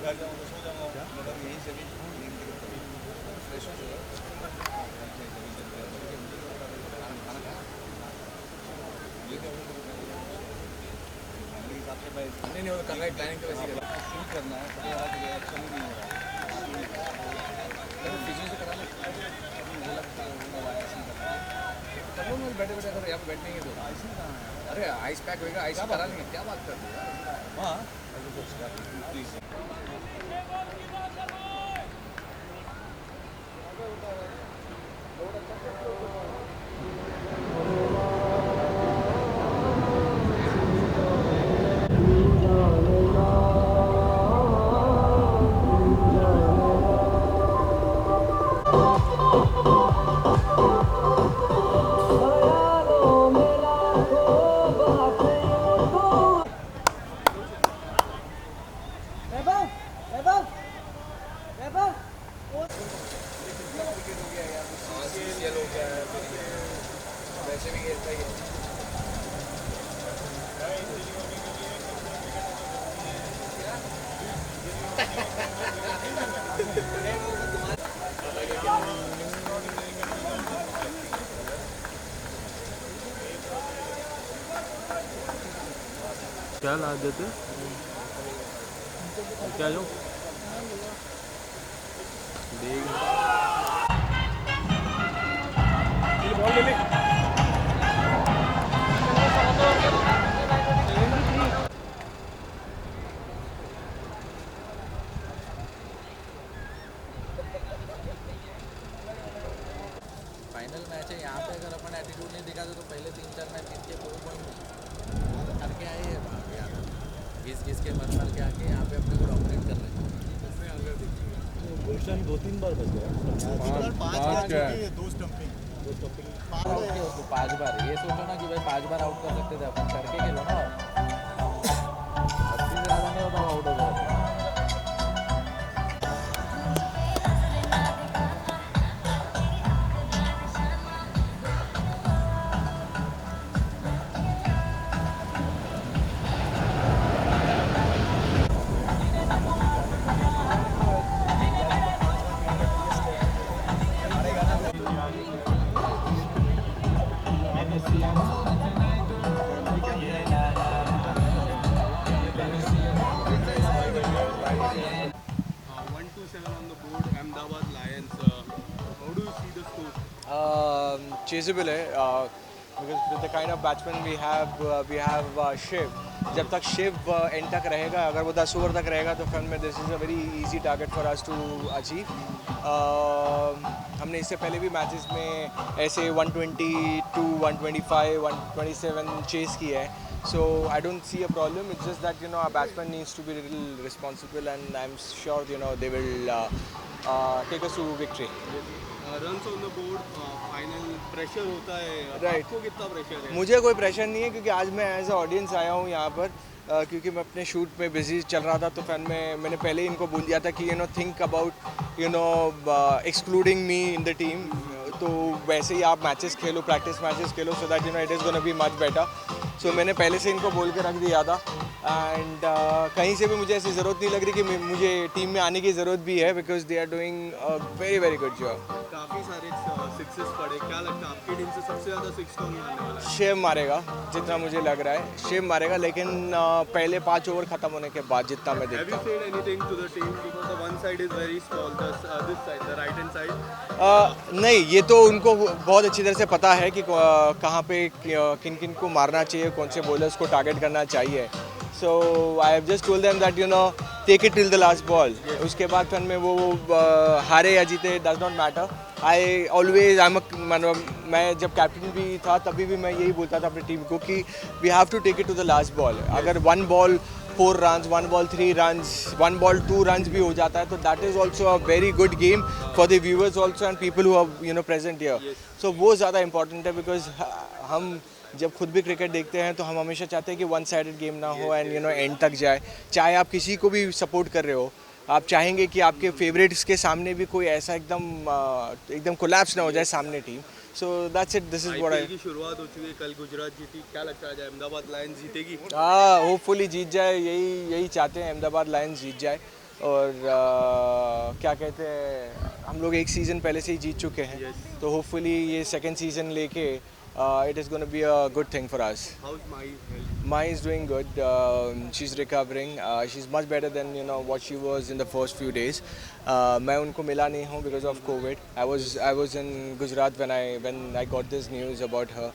नहीं वो कर रहा है प्लानिंग तो वैसे शुरू करना है पर यार रिएक्शन ही नहीं हो रहा है फिजियो से करा ले तब लोग बैठे बैठे अगर यहाँ पे बैठने तो आइस कहाँ है अरे आइस पैक होएगा आइस करा लेंगे क्या बात कर रहे हो हाँ प्लीज वैसे भी खेलता ही है क्या ला देते क्या जो बॉल ले ले फाइनल मैच है यहाँ पे अगर अपन एटीट्यूड नहीं दिखाते तो पहले 3-4 मैच जीत के 4 पॉइंट करके आए हैं घिस के मर के आके यहाँ पे अपने को डॉमिनेट कर रहे हैं गुलशन 2-3 बार बच गया 5 बार ये सोचो ना कि भाई 5 बार आउट कर सकते थे अपन करके खेलो ना 80 से ज़्यादा नहीं होता आउट हो जाता Chaseable है because with the kind of batsman we have Shiv. जब तक शिव एंड तक रहेगा अगर वो 10 ओवर तक रहेगा तो फिर में this is a very easy target for us to achieve. हमने इससे पहले भी मैचेस में ऐसे 122, 125, 127 चेस किया है. So I don't see a problem. It's just that our batsman needs to be a little responsible, and I'm sure they will take us to victory. Runs on the board final pressure होता है right. आपको कितना pressure है? मुझे कोई pressure नहीं है क्योंकि आज मैं एज अ ऑडियंस आया हूँ यहाँ पर क्योंकि मैं अपने शूट पे बिजी चल रहा था. तो फिर मैंने पहले ही इनको बोल दिया था कि think about excluding me in the team. तो वैसे ही आप मैचेस खेलो, प्रैक्टिस मैचेस खेलो, so that it is gonna be much better. So मैंने पहले से इनको बोल के रख दिया था. एंड कहीं से भी मुझे ऐसी ज़रूरत नहीं लग रही कि मुझे टीम में आने की ज़रूरत भी है because they are doing a very very good job. काफ़ी सारे सिक्सेस पड़े. क्या लगता है आपकी टीम से सबसे ज़्यादा सिक्स कौन मारने वाला है? शिव मारेगा जितना मुझे लग रहा है. शिव मारेगा लेकिन पहले 5 ओवर ख़त्म होने के बाद जितना मैं देखता हूँ. Have you said anything to the team because the one side is very small, this side, the right hand side? नहीं, ये तो उनको बहुत अच्छी तरह से पता है कि कहाँ पे किन किन को मारना चाहिए, कौन से बॉलर्स को टारगेट करना चाहिए. So I have just told them that take it till the last ball. उसके बाद फिर में वो हारे या जीते does not matter. I always मैं जब कैप्टन भी था तभी भी मैं यही बोलता था अपनी टीम को कि we have to take it to the last ball. अगर 1 ball 4 runs, 1 ball 3 runs, 1 ball 2 runs भी हो जाता है तो that is also a very good game for the viewers also and people who are present here. So वो ज़्यादा important है because हम जब खुद भी क्रिकेट देखते हैं तो हम हमेशा चाहते हैं कि वन साइडेड गेम ना हो एंड एंड तक जाए. चाहे आप किसी को भी सपोर्ट कर रहे हो, आप चाहेंगे कि आपके फेवरेट्स के सामने भी कोई ऐसा एकदम कोलैप्स ना हो जाए सामने team. So that's it. This is what I. की शुरुआत हो चुकी है. कल गुजरात जीती. क्या लगता है अहमदाबाद लायंस जीतेगी? होपफुली जीत जाए. यही चाहते हैं, अहमदाबाद लायंस जीत जाए. और क्या कहते हैं, हम लोग एक सीज़न पहले से ही जीत चुके हैं. Yes. तो होपफुली ये सेकंड सीज़न लेके it is going to be a good thing for us. How's my health? Mai is doing good. She's recovering. She's much better than what she was in the first few days. मैं उनको मिला नहीं हूँ because of COVID. I was in Gujarat when I got this news about her,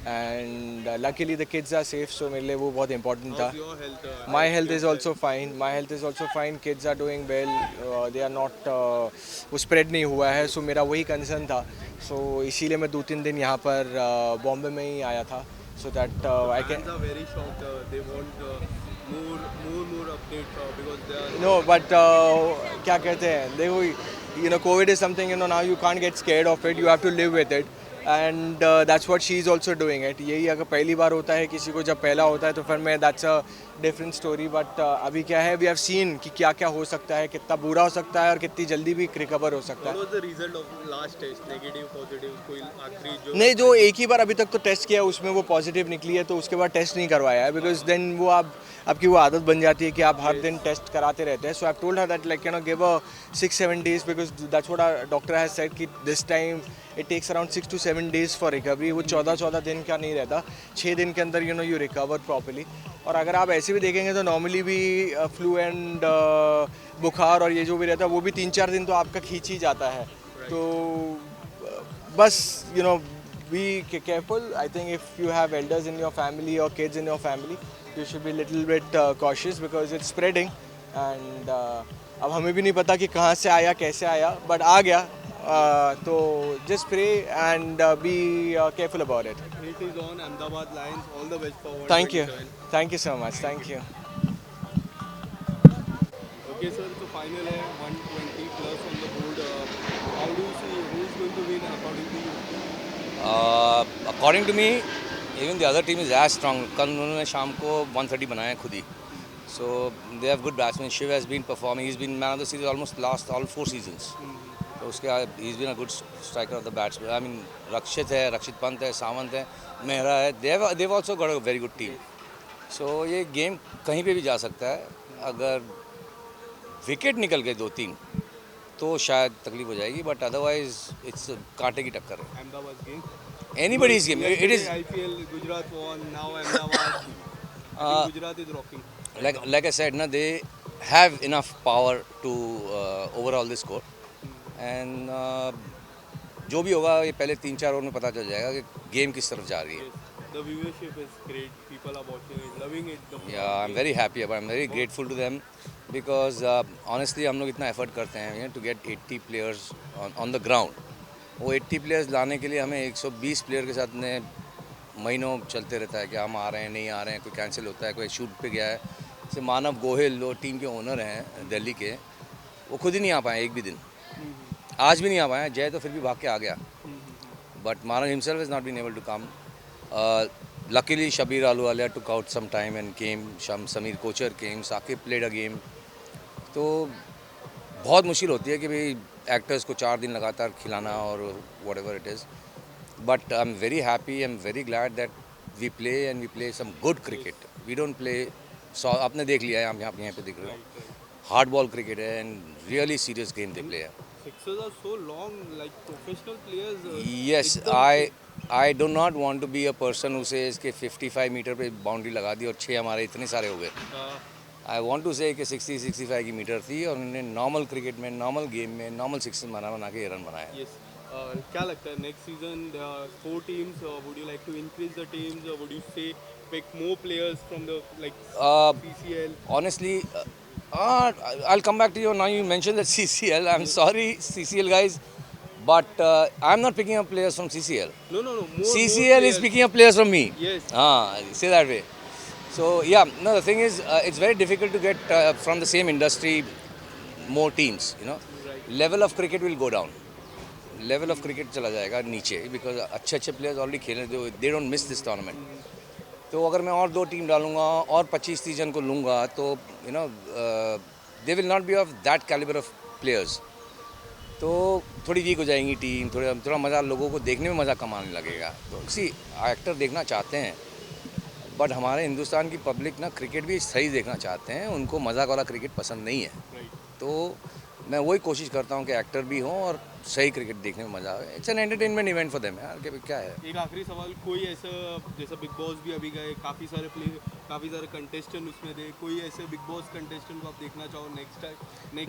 and luckily the kids are safe. So मेरे लिए वो बहुत important था. How's your health? My health is also fine. My health is also fine. Kids are doing well. They are not वो spread नहीं हुआ है. So मेरा वही concern था. So इसीलिए मैं 2-3 दिन यहाँ पर बॉम्बे में ही आया था. So that I can. Fans are very shocked. They want more updates because they are. No, but क्या कहते हैं, देखो, COVID is something, now you can't get scared of it. You have to live with it. And that's what she's also doing it. यही अगर पहली बार होता है किसी को, जब पहला होता है तो फिर मैं that's a different story. But अभी क्या है, we have seen कि क्या क्या हो सकता है, कितना बुरा हो सकता है और कितनी जल्दी भी रिकवर हो सकता What है. was the result of last test? Negative, positive, कोई आखिरी जो. नहीं, जो एक ही बार अभी तक तो टेस्ट किया उसमें वो पॉजिटिव निकली है, तो उसके बाद टेस्ट नहीं करवाया है. बिकॉज देन वो आपकी वो आदत बन जाती है कि आप हर दिन टेस्ट कराते रहते हैं. So I have told her that like give a 6-7 days because that's what our doctor has said कि this time it takes around 6 to 7 days for recovery. वो 14 दिन का नहीं रहता, 6 दिन के अंदर यू रिकवर प्रॉपरली. और अगर आप ऐसे भी देखेंगे तो नॉर्मली भी फ्लू एंड बुखार और ये जो भी रहता है वो भी 3-4 दिन तो आपका खींच ही जाता है. तो बस be careful. I think if you have elders in your family or kids in your family, you should be a little bit cautious because it's spreading. And अब हमें भी नहीं पता कि कहाँ से आया, कैसे आया, but आ गया. तो just pray and be careful about it. It is on Ahmedabad Lions. All the best for 127. Thank you so much. Thank you. Okay, sir. So final है 120 plus on the board. How do you see who is going to win according to you? According to me, even the other team is as strong. कल उन्होंने शाम को 130 बनाया खुद ही. So they have good batsmen. Shiv has been performing. He's been man of the series almost last all 4 seasons. तो उसके he's been a good striker of the batsman. I mean रक्षित है, रक्षित पंत है, सावंत है, मेहरा है. They've also got a very good team. So ये game कहीं पे भी जा सकता है. अगर विकेट निकल गए 2-3 तो शायद तकलीफ हो जाएगी, बट अदरवाइज इट्स कांटे की टक्कर है. Ahmedabad game. Anybody's game. It is IPL Gujarat won. Now Ahmedabad. I think Gujarat is rocking. like I said, na, they have enough power to overall this score. And जो भी होगा ये पहले 3-4 over में पता चल जाएगा कि गेम किस तरफ जा रही है. Yes. The viewership is great. People are watching it, loving it. Yeah, I'm very happy about it. I'm very grateful to them because honestly हम लोग इतना एफर्ट करते हैं to get 80 players on the ground. वो 80 players लाने के लिए हमें 120 प्लेयर के साथ ने महीनों चलते रहता है कि हम आ रहे हैं, नहीं आ रहे हैं, कोई कैंसिल होता है, कोई शूट पे गया है. जैसे मानव गोहिल वो टीम के ओनर हैं दिल्ली के, वो खुद ही नहीं आ पाए एक भी दिन. आज भी नहीं आ पाए. जय तो फिर भी भाग के आ गया, but Manav himself is not been able to come. Luckily Shabir Ahluwalia took out some time and came. Sameer Kochar came. Saqib played a game. तो बहुत मुश्किल होती है कि भाई एक्टर्स को 4 दिन लगातार खिलाना और whatever it is. But I'm very happy. I'm very glad that we play and we play some good cricket. We don't play. So आपने देख लिया है, हम यहाँ पे देख रहे हो. Hard ball cricket है and really serious game they play. Sixers are so long, like professional players. Yes, I do not want to be a person who says कि 55 मीटर पे बाउंड्री लगा दी और 6 हमारे इतने सारे हो गए. आई वॉन्ट टू से कि 60-65 की मीटर थी और उन्होंने नॉर्मल क्रिकेट में, नॉर्मल गेम में, नॉर्मल सिक्सेस बना के रन बनाया. Yes. क्या लगता है next season 4 teams? Would you like to increase the teams? Would you say pick more players from the like CCL? Honestly, I'll come back to you. Now you mentioned that CCL. I'm sorry, CCL guys, but I'm not picking up players from CCL. No. More CCL is players. picking up players from me. Yes. Say that way. So yeah, no. The thing is, it's very difficult to get from the same industry more teams. Right. Level of cricket will go down. Level of cricket चला जाएगा नीचे because अच्छे players already खेल रहे हैं. They don't miss this tournament. तो अगर मैं और 2 टीम डालूंगा और 25-30 जन को लूँगा तो they will not be of that caliber of players. तो थोड़ी वीक हो जाएंगी टीम, थोड़ा मज़ा, लोगों को देखने में मज़ा कम आने लगेगा. तो एक्टर देखना चाहते हैं, बट हमारे हिंदुस्तान की पब्लिक ना क्रिकेट भी सही देखना चाहते हैं. उनको मज़ाक वाला क्रिकेट पसंद नहीं है. Right. तो मैं वही कोशिश करता हूँ कि एक्टर भी हों और सही क्रिकेट देखने में मज़ा आए. It's an entertainment event for them यार, कि क्या है. एक आखिरी सवाल, कोई ऐसा जैसा बिग बॉस भी अभी गए, काफ़ी सारे कंटेस्टेंट उसमें थे, कोई ऐसे बिग बॉस कंटेस्टेंट को आप देखना चाहो नेक्स्ट टाइम?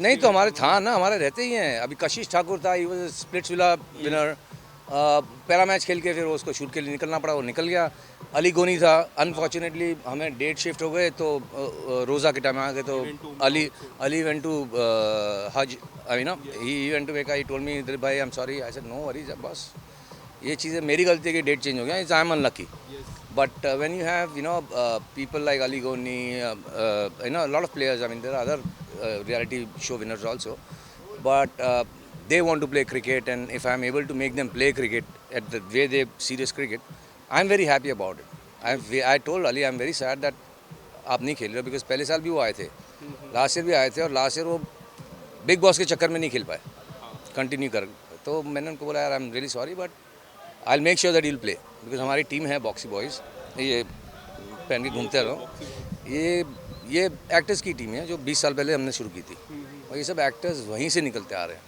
नहीं तो हमारे था ना, हमारे रहते ही हैं. अभी कशिश ठाकुर था, he was splits villa winner. पहला मैच खेल के फिर वो उसको शूट के लिए निकलना पड़ा, वो निकल गया. अली गोनी था, अनफॉर्चुनेटली हमें डेट शिफ्ट हो गए तो रोज़ा के टाइम आ गए, तो Ali went to Hajj. I know he went to Mecca. He told me Dilip भाई I am sorry. I said no worries boss, ये चीज़ें मेरी गलती है कि डेट चेंज हो गया. It's I am unlucky. But when you have, people like Ali Goni, a lot of players, I mean, there are other reality show winners also. But they want to play cricket, and if I'm able to make them play cricket at the way they serious cricket, I'm very happy about it. I told Ali, I'm very sad that आप नहीं खेल रहे हो, because पहले साल भी वो आए थे, लास्ट ईयर भी आए थे, और लास्ट ईयर वो बिग बॉस के चक्कर में नहीं खेल पाए कंटिन्यू कर. तो मैंने उनको बोला यार I am really sorry, but I will make sure that you will play, because हमारी टीम है बॉक्सी बॉयज़, ये पहन के घूमते रहो. ये एक्टर्स की टीम है जो 20 साल पहले हमने शुरू की थी, और ये सब एक्टर्स वहीं से निकलते आ रहे हैं.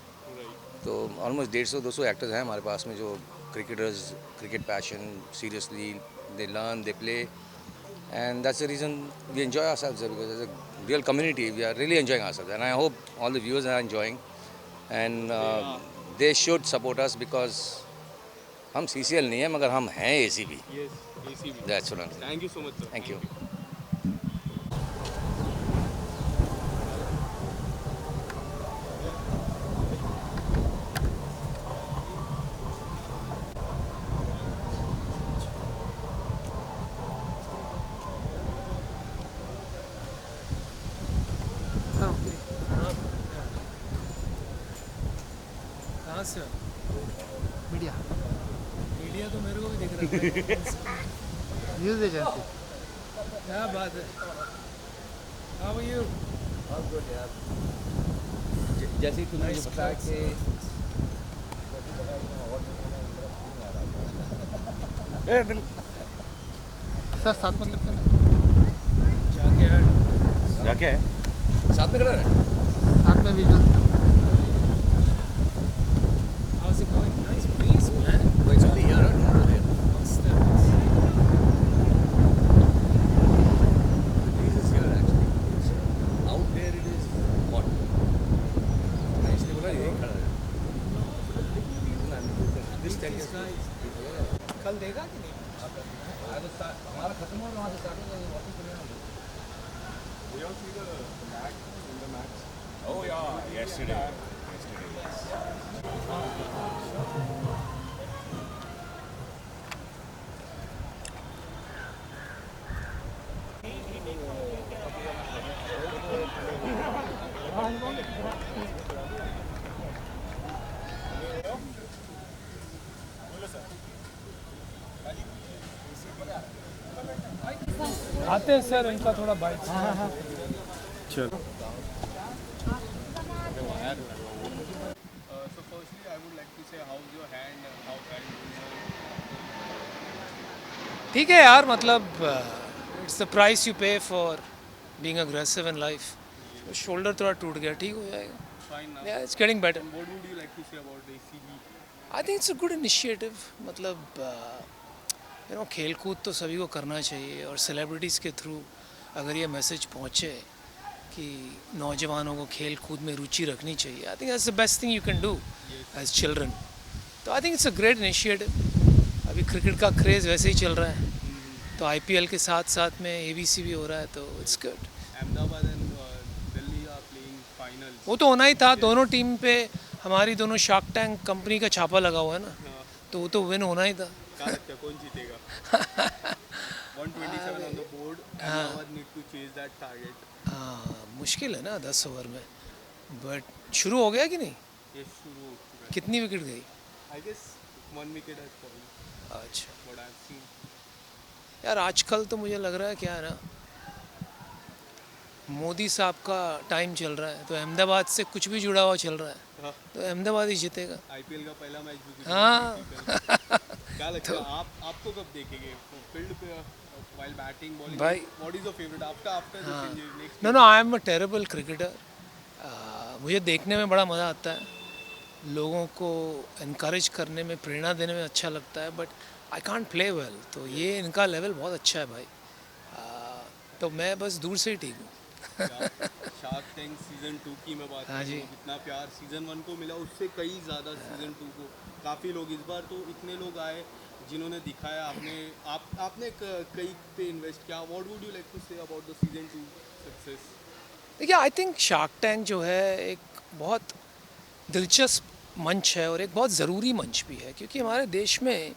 तो ऑलमोस्ट 150-200 एक्टर्स हैं हमारे पास में जो cricketers, cricket passion, seriously they learn, they play, and that's the reason we enjoy ourselves, because as a real community we are really enjoying ourselves, and I hope all the viewers are enjoying, and they should support us, बिकॉज हम CCL नहीं है, मगर हम हैं ACB. Yes, ACB. That's what I'm saying. Thank you so much, sir. Thank you. कहाँ से हो? मीडिया मीडिया तो मेरे को भी दिख रहा है. News agency. क्या बात है? How are you? जैसे तुमने Nice बताया clothes. कि सर साथ में करते हैं. जाके हट. जाके है साथ में खड़ा है. साथ में visual. How's it going? Nice breeze, man. It's only here, not over there. Must have. The breeze is here actually. Out there it is hot. मैं इसलिए बोला यही खड़ा है. This tent is कल देगा कि नहीं? हमारा खत्म हो वहाँ से स्टार्ट हो गया, वापस चले जाएंगे. Oh yeah, yesterday. आते हैं सर, इनका थोड़ा bike. So firstly, I would like to say, how's your hand and how bad it ठीक है यार, मतलब इट्स द प्राइस यू पे for being aggressive in life. Shoulder थोड़ा टूट गया, ठीक हो जाएगा. is? Fine now. Yeah, it's getting better. And what would you like to say about the ACB? I think it's a good initiative. मतलब खेल कूद तो सभी को करना चाहिए, और सेलिब्रिटीज़ के थ्रू अगर ये मैसेज पहुँचे कि नौजवानों को खेल कूद में रुचि रखनी चाहिए, I think that's the best thing you can do as children. तो I think it's a great initiative. अभी क्रिकेट का क्रेज़ वैसे ही चल रहा है, तो IPL के साथ साथ में ABC भी हो रहा है, तो it's good. Ahmedabad and Delhi are playing finals. वो तो होना ही था. दोनों टीम पे हमारी दोनों शार्क टैंक कंपनी का छापा लगा हुआ है ना, तो वो तो विन होना ही था. क्या लगता है कौन जीतेगा? 127 on the board. Ahmedabad need to chase that target. हाँ, मुश्किल है ना 10 ओवर में, बट शुरू हो गया कि नहीं? ये शुरू हो चुका है. कितनी विकेट गई? I guess 1 wicket has fallen. अच्छा What I've seen. यार, आजकल तो मुझे लग रहा है क्या है ना, मोदी साहब का टाइम चल रहा है, तो अहमदाबाद से कुछ भी जुड़ा हुआ चल रहा है, हाँ. तो अहमदाबाद ही जीतेगा. IPL का पहला मैच भी गुजरात हाँ. जीती कल. क्या लगता है आपको कब देखेंगे फील्ड पे while batting bowling? भाई. What is your favorite after the changes next? No, I am a terrible cricketer. मुझे देखने में बड़ा मज़ा आता है, लोगों को इनकरेज करने में, प्रेरणा देने में अच्छा लगता है, but I can't play well. तो ये इनका लेवल बहुत अच्छा है भाई। तो मैं बस दूर से ही ठीक हूँ। शार्क टैंक सीजन 2 की मैं बात हाँ करूँ, जी। जितना प्यार सीजन 1 को मिला उससे कई ज़्यादा सीजन 2 को काफ़ी लोग, इस बार तो इतने लोग आए जिन्होंने दिखाया, आपने कई पे इन्वेस्ट किया। What would you like to say about the season 2 success? देखिए, आई थिंक शार्क टैंक जो है एक बहुत दिलचस्प मंच है और एक बहुत ज़रूरी मंच भी है, क्योंकि हमारे देश में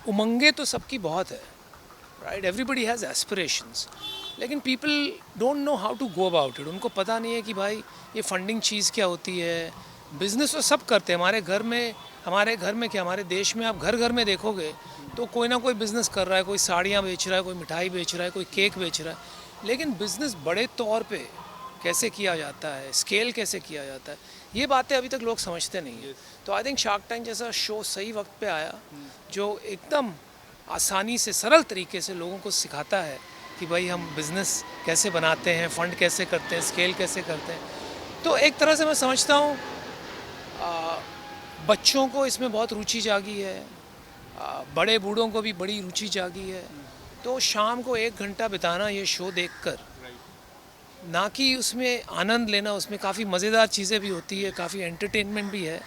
उमंगें तो सबकी बहुत है, राइट? एवरीबडी हैज़ एस्पिरेशंस, लेकिन people don't know how to go about it. उनको पता नहीं है कि भाई ये फंडिंग चीज़ क्या होती है। बिज़नेस तो सब करते हैं हमारे घर में क्या, हमारे देश में आप घर घर में देखोगे तो कोई ना कोई बिज़नेस कर रहा है। कोई साड़ियाँ बेच रहा है, कोई मिठाई बेच रहा है, कोई केक बेच रहा है। लेकिन बिज़नेस बड़े तौर पे कैसे किया जाता है, स्केल कैसे किया जाता है, ये बातें अभी तक लोग समझते नहीं हैं। तो आई थिंक शार्क टैंक जैसा शो सही वक्त पे आया, जो एकदम आसानी से, सरल तरीके से लोगों को सिखाता है कि भाई हम बिज़नेस कैसे बनाते हैं, फ़ंड कैसे करते हैं, स्केल कैसे करते हैं। तो एक तरह से मैं समझता हूँ बच्चों को इसमें बहुत रुचि जागी है, बड़े बूढ़ों को भी बड़ी रुचि जागी है। तो शाम को 1 घंटा बिताना ये शो देखकर, ना कि उसमें आनंद लेना, उसमें काफ़ी मज़ेदार चीज़ें भी होती है, काफ़ी एंटरटेनमेंट भी है,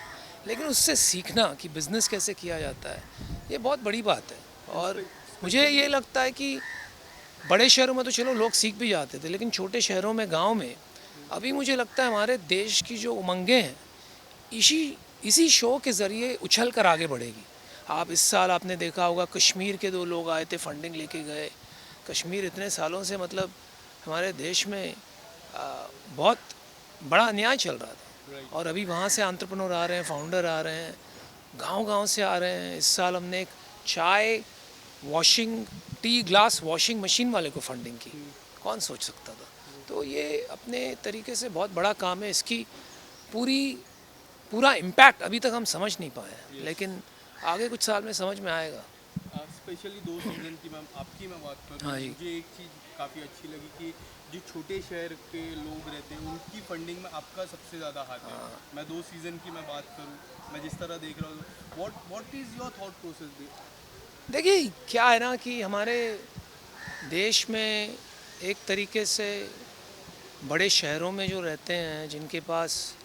लेकिन उससे सीखना कि बिज़नेस कैसे किया जाता है, ये बहुत बड़ी बात है। और मुझे ये लगता है कि बड़े शहरों में तो चलो लोग सीख भी जाते थे, लेकिन छोटे शहरों में, गांव में अभी मुझे लगता है हमारे देश की जो उमंगें हैं इसी शो के ज़रिए उछल कर आगे बढ़ेगी। आप इस साल आपने देखा होगा, कश्मीर के 2 लोग आए थे, फंडिंग लेके गए। कश्मीर इतने सालों से मतलब हमारे देश में बहुत बड़ा अन्याय चल रहा था, और अभी वहाँ से एंटरप्रेन्योर आ रहे हैं, फाउंडर आ रहे हैं, गांव-गांव से आ रहे हैं। इस साल हमने एक चाय washing, T glass washing machine वाले को फंडिंग की, कौन सोच सकता था। तो ये अपने तरीके से बहुत बड़ा काम है। इसकी पूरा इम्पैक्ट अभी तक हम समझ नहीं पाए हैं, लेकिन आगे कुछ साल में समझ में आएगा। स्पेशली 2 सीजन की मैं बात करूँ, हाँ जी। मुझे एक चीज़ काफ़ी अच्छी लगी कि जो छोटे शहर के लोग रहते हैं उनकी फंडिंग में आपका सबसे ज़्यादा हाथ है। मैं 2 सीज़न की मैं बात करूँ, मैं जिस तरह देख रहा हूँ, what is your thought process? देखिए, क्या है ना कि हमारे देश में एक तरीके से बड़े शहरों में जो रहते हैं, जिनके पास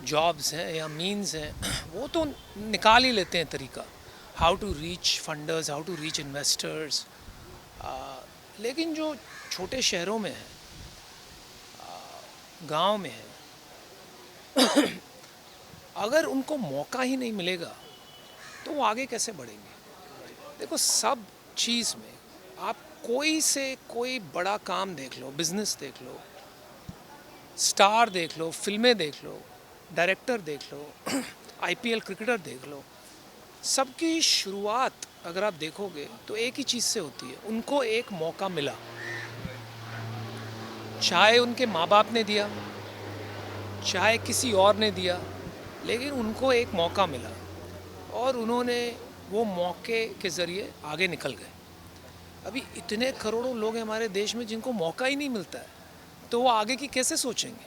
जॉब्स हैं या मीन्स हैं, वो तो निकाल ही लेते हैं तरीका, how to reach funders, how to reach investors. लेकिन जो छोटे शहरों में है, गांव में है, अगर उनको मौका ही नहीं मिलेगा तो वो आगे कैसे बढ़ेंगे? देखो, सब चीज़ में आप कोई से कोई बड़ा काम देख लो, बिजनेस देख लो, स्टार देख लो, फिल्में देख लो, डायरेक्टर देख लो, आईपीएल क्रिकेटर देख लो, सबकी शुरुआत अगर आप देखोगे तो एक ही चीज़ से होती है, उनको एक मौका मिला। चाहे उनके माँ बाप ने दिया, चाहे किसी और ने दिया, लेकिन उनको एक मौका मिला और उन्होंने वो मौके के ज़रिए आगे निकल गए। अभी इतने करोड़ों लोग हैं हमारे देश में जिनको मौका ही नहीं मिलता है, तो वो आगे की कैसे सोचेंगे?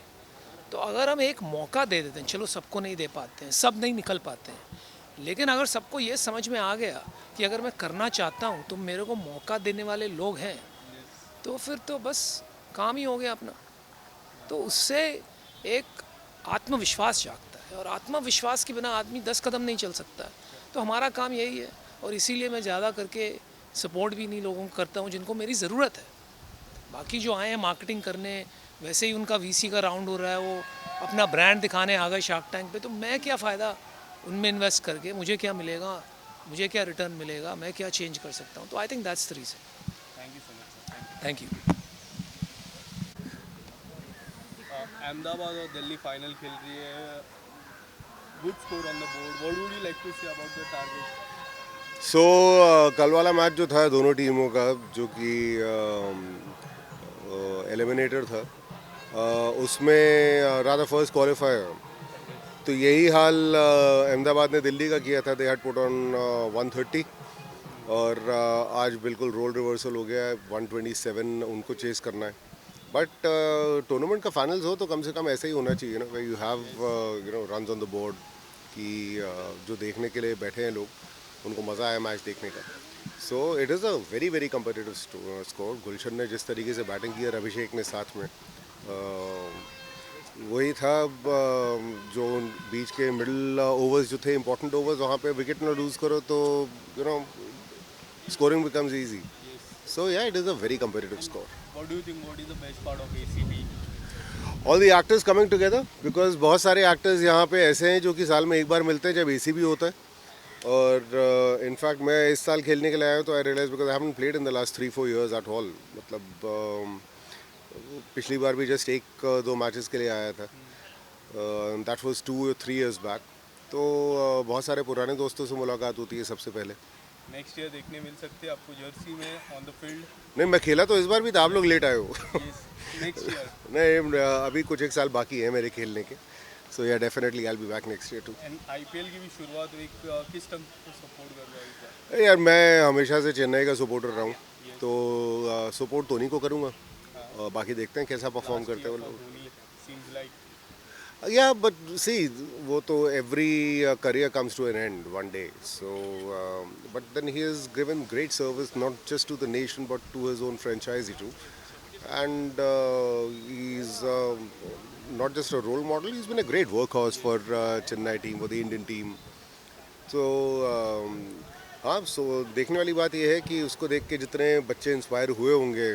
तो अगर हम एक मौका दे देते हैं, चलो सबको नहीं दे पाते हैं, सब नहीं निकल पाते हैं, लेकिन अगर सबको ये समझ में आ गया कि अगर मैं करना चाहता हूँ तो मेरे को मौका देने वाले लोग हैं, तो फिर तो बस काम ही हो गया अपना। तो उससे एक आत्मविश्वास जागता है, और आत्मविश्वास के बिना आदमी 10 कदम नहीं चल सकता है। तो हमारा काम यही है, और इसीलिए मैं ज़्यादा करके सपोर्ट भी नहीं लोगों को करता हूँ जिनको मेरी ज़रूरत है। बाकी जो आए हैं मार्केटिंग करने, वैसे ही उनका वीसी का राउंड हो रहा है, वो अपना ब्रांड दिखाने आ गए शार्क टैंक पे, तो मैं क्या फ़ायदा उनमें इन्वेस्ट करके? मुझे क्या मिलेगा, मुझे क्या रिटर्न मिलेगा, मैं क्या चेंज कर सकता हूँ? तो I think that's the reason. Thank you so much. Thank you. Ahmedabad और दिल्ली फाइनल खेल रही है, good score on the board, what would you like to say about the target? So कल वाला मैच जो था दोनों टीमों का, जो कि एलिमिनेटर था, उसमें रादर फर्स्ट क्वालिफायर, तो यही हाल अहमदाबाद ने दिल्ली का किया था। दे हैड पुट ऑन 130 और आज बिल्कुल रोल रिवर्सल हो गया है, 127 उनको चेस करना है। बट टूर्नामेंट का फाइनल्स हो तो कम से कम ऐसे ही होना चाहिए ना, way you have runs on the board कि जो देखने के लिए बैठे हैं लोग उनको मज़ा आया मैच देखने का. So it is a very very competitive score. Gulshan ने जिस तरीके से बैटिंग की और अभिषेक ने साथ में वही था जो बीच के मिडिल ओवर्स जो थे इंपॉर्टेंट ओवर्स, वहाँ पे विकेट ना लूज़ करो तो scoring becomes easy. So yeah, it is a very competitive score. What do you think? What is the best part of ACB? All the actors coming together because बहुत सारे actors यहाँ पे ऐसे हैं जो कि साल में एक बार मिलते हैं जब ACB होता है. और इनफैक्ट मैं इस साल खेलने के लिए आया हूँ तो I realize because I haven't played in the last 3-4 years at all. मतलब पिछली बार भी जस्ट 1-2 मैचेस के लिए आया था. That was 2 or 3 years back. तो बहुत सारे पुराने दोस्तों से मुलाकात होती है सबसे पहले. नेक्स्ट ईयर देखने मिल सकते हैं आपको जर्सी में ऑन द फील्ड. नहीं, मैं खेला तो इस बार भी था, आप लोग लेट आए हो. Next year. नहीं, अभी कुछ एक साल बाकी है मेरे खेलने के. So yeah definitely I will be back next year too. And IPL की भी शुरुआत हुई, किस टीम को सपोर्ट कर रहा है इस बार? यार मैं हमेशा से चेन्नई का सपोर्टर रहा हूँ तो सपोर्ट धोनी को करूँगा. बाकी देखते हैं कैसा परफॉर्म करते हैं वो लोग. Seems like Yeah, but see, वो तो every career comes to an end one day. So, but then he has given great service not just to the nation but to his own franchise too. And he's not just a role model. He's been a great workhorse for Chennai team, for the Indian team. So, हाँ, so देखने वाली बात ये है कि उसको देख के जितने बच्चे इंस्पायर हुए होंगे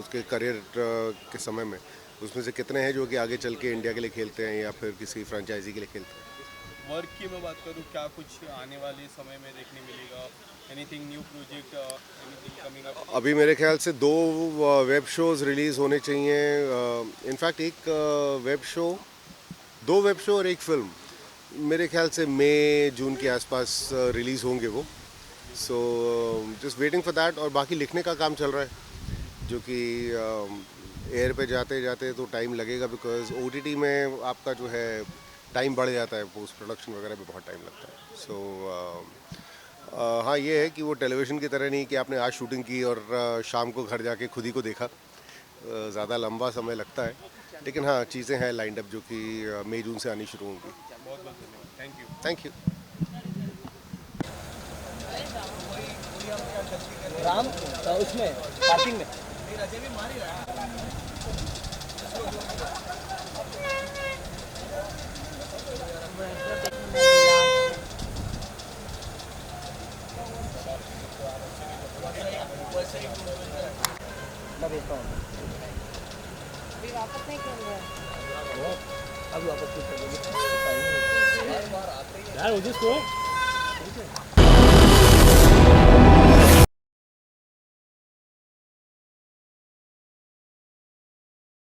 उसके करियर के समय में, उसमें से कितने हैं जो कि आगे चल के इंडिया के लिए खेलते हैं या फिर किसी फ्रेंचाइजी के लिए खेलते हैं. वर्क की मैं बात करूँ, क्या कुछ आने वाले समय में देखने मिलेगा? Anything new project, anything coming up? अभी मेरे ख्याल से 2 वेब शोज़ रिलीज़ होने चाहिए. इनफैक्ट एक वेब शो, 2 वेब शो और एक फिल्म मेरे ख्याल से मई जून के आसपास रिलीज़ होंगे वो. So just waiting for that. और बाकी लिखने का काम चल रहा है जो कि एयर पे जाते जाते तो टाइम लगेगा बिकॉज OTT में आपका जो है टाइम बढ़ जाता है, पोस्ट प्रोडक्शन वगैरह में बहुत टाइम लगता है. सो हाँ, ये है कि वो टेलीविज़न की तरह नहीं कि आपने आज शूटिंग की और शाम को घर जाके खुद ही को देखा. ज़्यादा लंबा समय लगता है, लेकिन हाँ चीज़ें हैं लाइंड अप जो कि मई जून से आनी शुरू होंगी. बहुत बहुत धन्यवाद. Thank you. Thank you. Ram उसमें पार्किंग में मैं भेजता हूँ. वापस नहीं खेल रहे. अभी वापस यार,